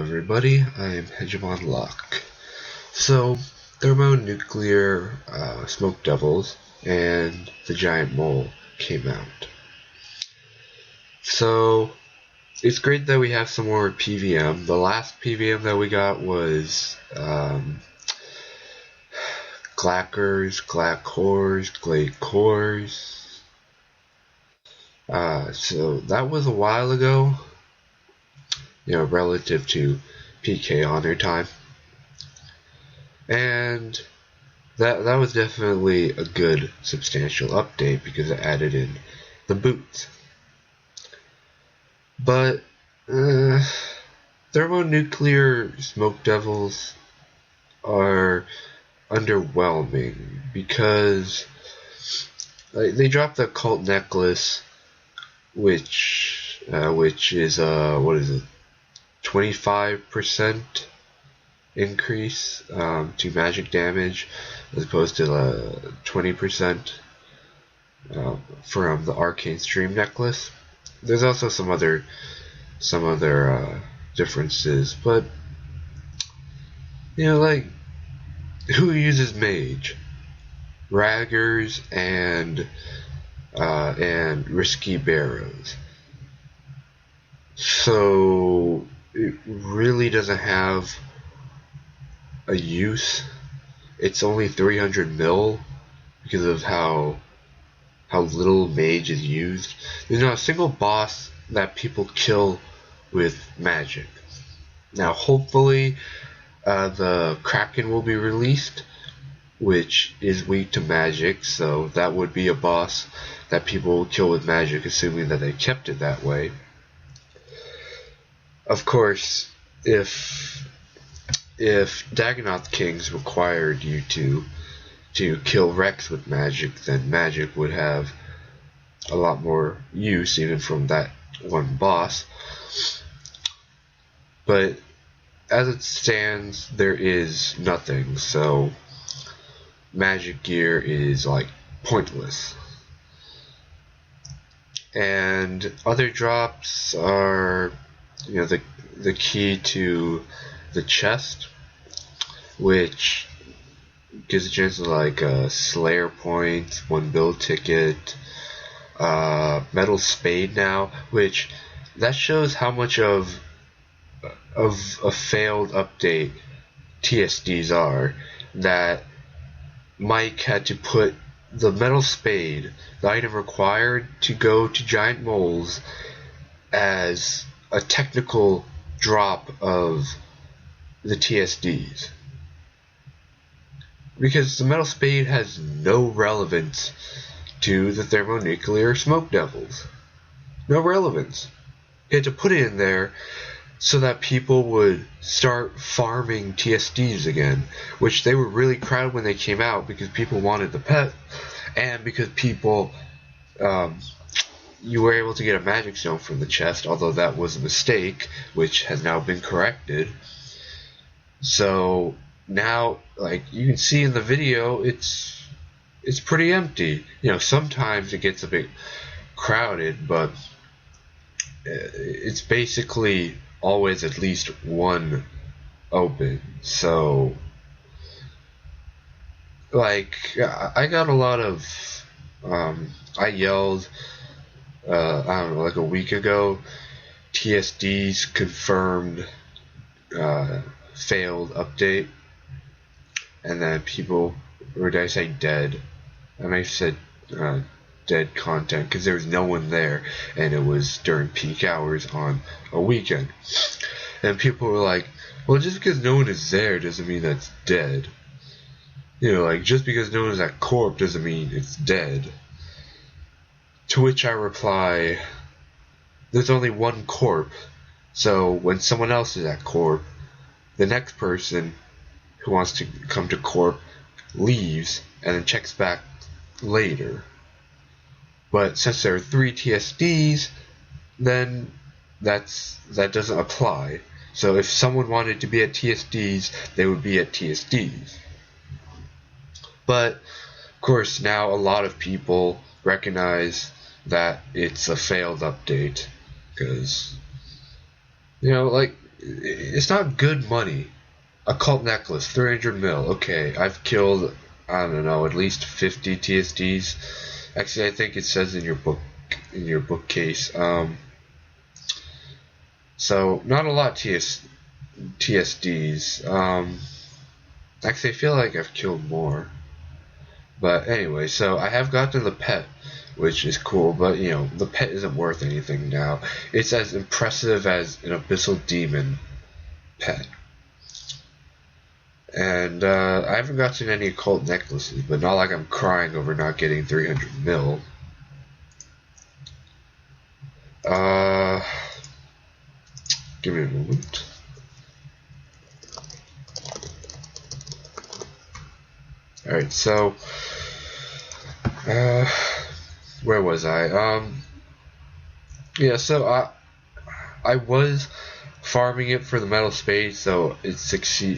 everybody, I am Hegemon Lock. So, Thermonuclear, Smoke Devils, and the Giant Mole came out. So, it's great that we have some more PVM. The last PVM that we got was Glackers, Glackors, Glacors. So that was a while ago, relative to PkHonor time. And that was definitely a good substantial update because it added in the boots. But Thermonuclear Smoke Devils are underwhelming because they dropped the cult necklace, which is 25% increase to magic damage as opposed to 20% from the Arcane Stream necklace. There's also some other differences, but who uses mage? Raggers and risky barrows. So it really doesn't have a use. It's only 300 mil because of how little mage is used. There's not a single boss that people kill with magic. Now hopefully the Kraken will be released, which is weak to magic, so that would be a boss that people will kill with magic, assuming that they kept it that way. Of course, if Dagonoth Kings required you to kill Rex with magic, then magic would have a lot more use even from that one boss. But as it stands, there is nothing, so magic gear is pointless. And other drops are the key to the chest, which gives a chance of Slayer points, 1 build ticket, Metal Spade now, which that shows how much of a failed update TSDs are, that Mike had to put the Metal Spade, the item required to go to Giant Moles, as a technical drop of the TSDs. Because the Metal Spade has no relevance to the Thermonuclear Smoke Devils. No relevance. You had to put it in there so that people would start farming TSDs again, which they were really crowded when they came out because people wanted the pet, and because people, you were able to get a magic stone from the chest, although that was a mistake, which has now been corrected. So now, you can see in the video, it's pretty empty. Sometimes it gets a bit crowded, but it's basically always at least one open. So I got a lot of I yelled I don't know, a week ago, TSDs confirmed failed update, and then people, or did I say dead? I might have said dead content because there was no one there and it was during peak hours on a weekend, and people were like, well, just because no one is there doesn't mean that's dead. Just because no one is at Corp doesn't mean it's dead. To which I reply, there's only one Corp, so when someone else is at Corp, the next person who wants to come to Corp leaves and then checks back later. But since there are 3 TSDs, then that doesn't apply. So if someone wanted to be at TSDs, they would be at TSDs. But of course now a lot of people recognize that it's a failed update because, it's not good money. Occult necklace, 300 mil. Okay, I've killed, I don't know, at least 50 TSDs. Actually, I think it says in your bookcase. So not a lot TSDs. Actually, I feel like I've killed more. But anyway, so I have gotten the pet, which is cool, but you know, the pet isn't worth anything now. It's as impressive as an abyssal demon pet. And I haven't gotten any occult necklaces, but not like I'm crying over not getting 300 mil. Give me a moment. Alright, so where was I? Yeah, so I was farming it for the metal spade, so it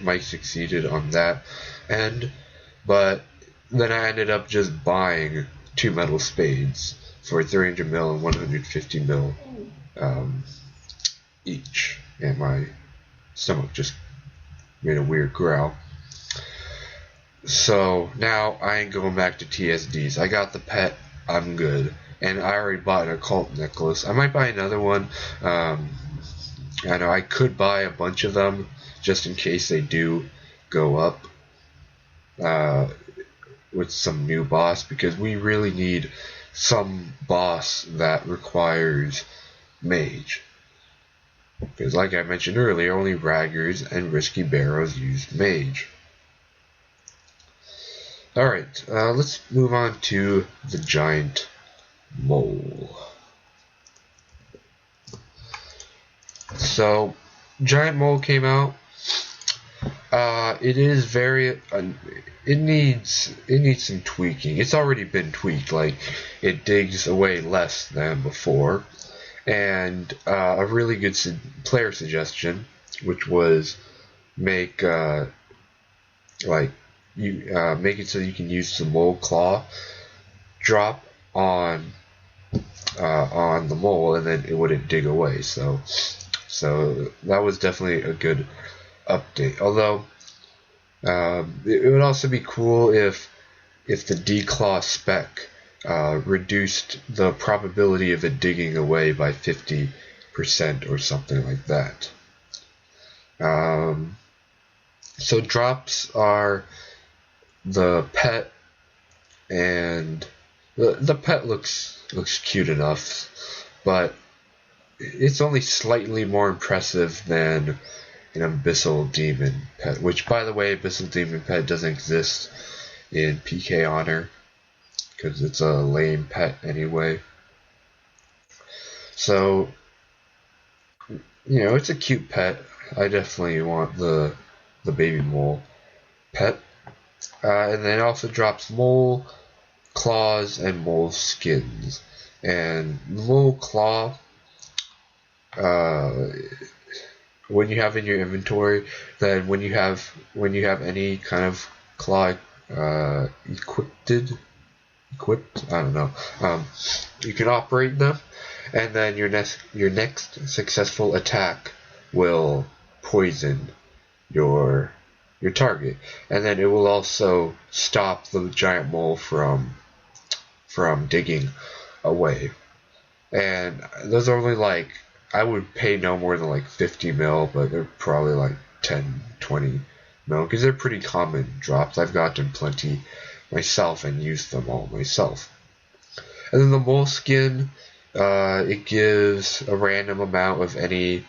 might succeeded on that end, but then I ended up just buying 2 metal spades for 300 mil and 150 mil each, and my stomach just made a weird growl. So now I ain't going back to TSDs. I got the pet, I'm good. And I already bought an occult necklace. I might buy another one. I know I could buy a bunch of them just in case they do go up with some new boss, because we really need some boss that requires mage. Because like I mentioned earlier, only Raggers and Risky Barrows use mage. Alright, let's move on to the Giant Mole. So, Giant Mole came out. It is very, it needs some tweaking. It's already been tweaked. Like, it digs away less than before. And a really good player suggestion, which was make make it so you can use the mole claw drop on the mole, and then it wouldn't dig away. So that was definitely a good update. Although it would also be cool if the declaw spec reduced the probability of it digging away by 50% or something like that. So drops are the pet, and the pet looks cute enough, but it's only slightly more impressive than an abyssal demon pet, which, by the way, abyssal demon pet doesn't exist in PkHonor because it's a lame pet anyway. So, you know, it's a cute pet. I definitely want the baby mole pet. And then it also drops mole claws and mole skins. And the mole claw, when you have in your inventory, then when you have any kind of claw equipped, I don't know, you can operate them, and then your next successful attack will poison your target, and then it will also stop the giant mole from digging away. And those are only like, I would pay no more than like 50 mil, but they're probably like 10, 20 mil, because they're pretty common drops. I've gotten plenty myself and used them all myself. And then the mole skin, it gives a random amount of any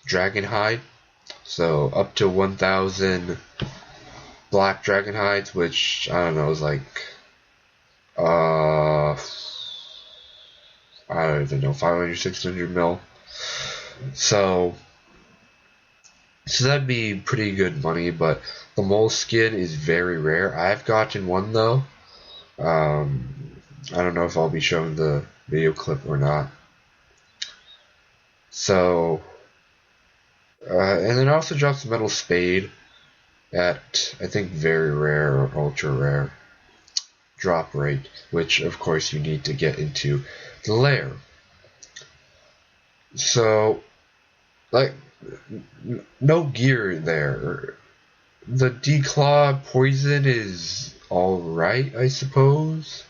dragon hide, so up to 1,000 black dragon hides, which I don't know is like I don't even know, 500, 600 mil. So that'd be pretty good money, but the mole skin is very rare. I've gotten one though. I don't know if I'll be showing the video clip or not. So, and then it also drops metal spade at, I think, very rare or ultra rare drop rate, which of course you need to get into the lair. So like no gear there. The declaw poison is alright, I suppose.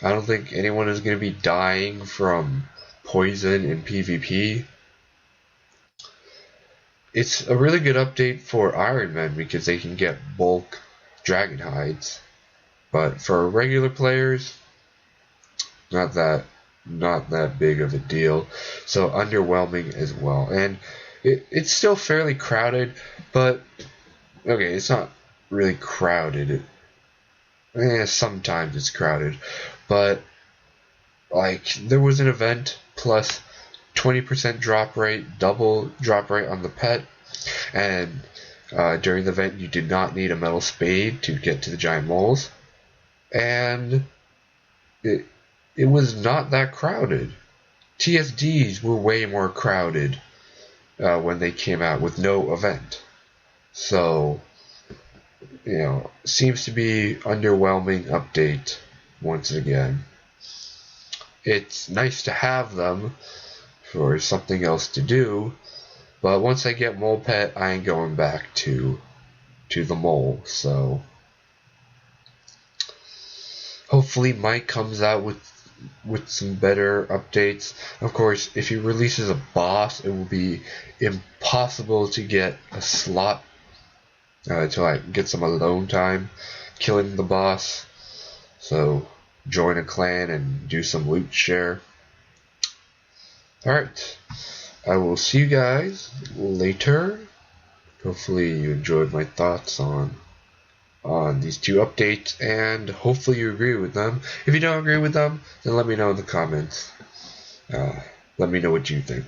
I don't think anyone is going to be dying from poison in PvP. It's a really good update for Iron Men because they can get bulk dragon hides. But for regular players, not that big of a deal. So underwhelming as well. And it's still fairly crowded, but okay, it's not really crowded. Sometimes it's crowded, but like there was an event plus 20% drop rate, double drop rate on the pet, and during the event you did not need a metal spade to get to the giant moles, and it was not that crowded. TSDs were way more crowded when they came out with no event. So, seems to be underwhelming update once again. It's nice to have them for something else to do, but once I get Mole Pet, I ain't going back to the mole. So hopefully Mike comes out with some better updates. Of course, if he releases a boss, it will be impossible to get a slot to like get some alone time killing the boss. So join a clan and do some loot share. Alright, I will see you guys later. Hopefully you enjoyed my thoughts on these two updates, and hopefully you agree with them. If you don't agree with them, then let me know in the comments. Let me know what you think.